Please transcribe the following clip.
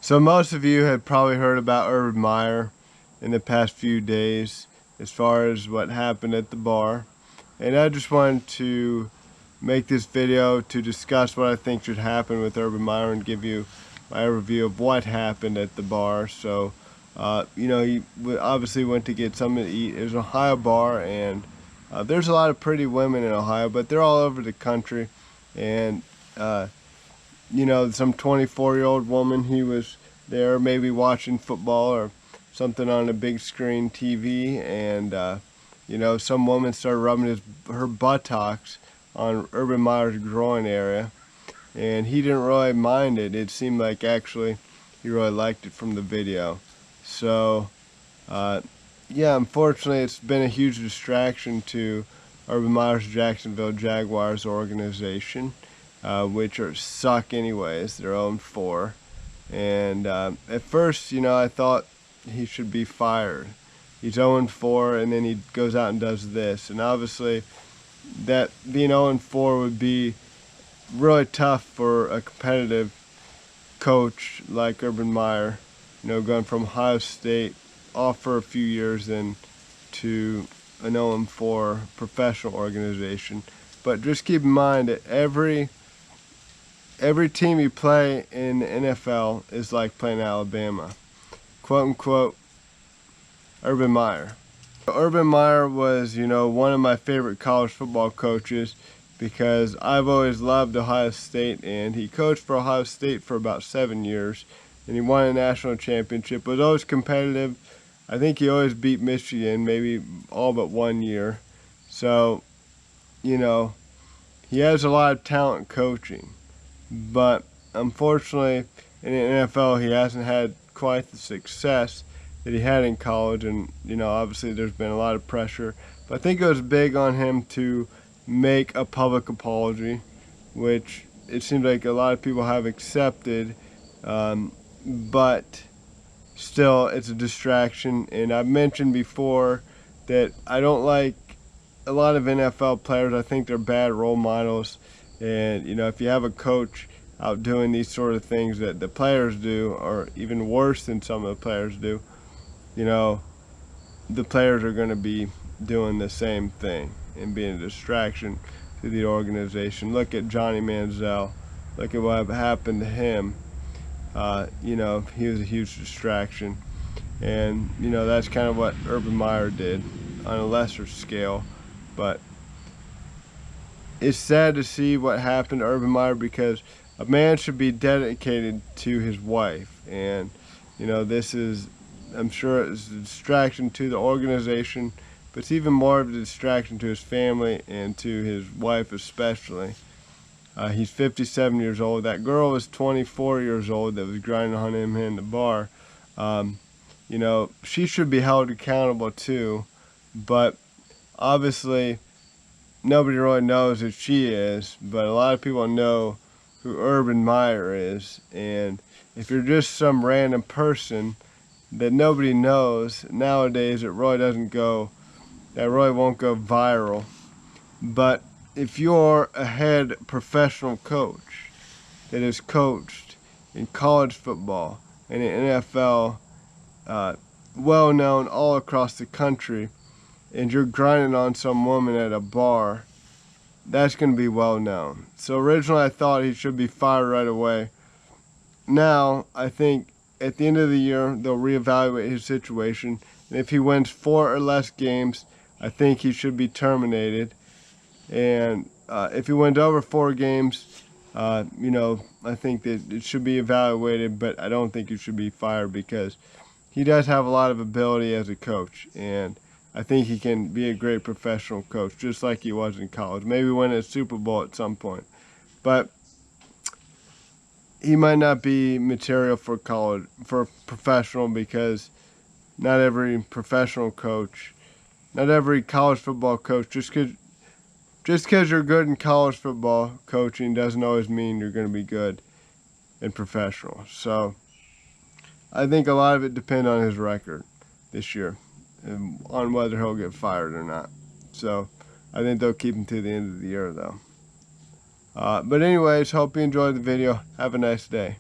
So most of you have probably heard about Urban Meyer in the past few days as far as what happened at the bar. And I just wanted to make this video to discuss what I think should happen with Urban Meyer and give you my overview of what happened at the bar. So, you know, he obviously went to get something to eat. It was an Ohio bar, and there's a lot of pretty women in Ohio, but they're all over the country. And you know, some 24-year-old woman, he was there maybe watching football or something on a big screen TV, and you know, some woman started rubbing her buttocks on Urban Meyer's groin area, and he didn't really mind it. It seemed like actually he really liked it from the video. So yeah, unfortunately it's been a huge distraction to Urban Meyer's Jacksonville Jaguars organization, which suck anyways. They're 0-4, and at first, you know, I thought he should be fired. He's 0-4, and then he goes out and does this, and obviously that being 0-4 would be really tough for a competitive coach like Urban Meyer, you know, going from Ohio State off for a few years then to an 0-4 professional organization. But just keep in mind that every team you play in the NFL is like playing Alabama. Quote unquote, Urban Meyer. Urban Meyer was, you know, one of my favorite college football coaches because I've always loved Ohio State, and he coached for Ohio State for about 7 years, and he won a national championship. Was always competitive. I think he always beat Michigan, maybe all but 1 year. So, you know, he has a lot of talent coaching. But unfortunately, in the NFL, he hasn't had quite the success that he had in college, and you know, obviously there's been a lot of pressure. But I think it was big on him to make a public apology, which it seems like a lot of people have accepted, but still it's a distraction. And I've mentioned before that I don't like a lot of NFL players. I think they're bad role models. And, you know, if you have a coach out doing these sort of things that the players do, or even worse than some of the players do, you know, the players are going to be doing the same thing and being a distraction to the organization. Look at Johnny Manziel. Look at what happened to him. You know, he was a huge distraction. And, you know, that's kind of what Urban Meyer did on a lesser scale. But it's sad to see what happened to Urban Meyer, because a man should be dedicated to his wife, and you know, this is, I'm sure it's a distraction to the organization, but it's even more of a distraction to his family and to his wife especially. He's 57 years old. That girl was 24 years old that was grinding on him in the bar. You know, she should be held accountable too, but obviously nobody really knows who she is, but a lot of people know who Urban Meyer is. And if you're just some random person that nobody knows, nowadays it really doesn't go, that really won't go viral. But if you're a head professional coach that has coached in college football and in NFL, well known all across the country, and you're grinding on some woman at a bar, that's going to be well known. So originally I thought he should be fired right away. Now I think at the end of the year they'll reevaluate his situation, and if he wins 4 or less games, I think he should be terminated. And if he wins over 4 games, you know, I think that it should be evaluated, but I don't think he should be fired, because he does have a lot of ability as a coach, and I think he can be a great professional coach, just like he was in college. Maybe win a Super Bowl at some point. But he might not be material for college, for professional, because not every professional coach, not every college football coach, just because you're good in college football coaching doesn't always mean you're going to be good in professional. So I think a lot of it depends on his record this year, and on whether he'll get fired or not. So I think they'll keep him to the end of the year though. But anyways, hope you enjoyed the video. Have a nice day.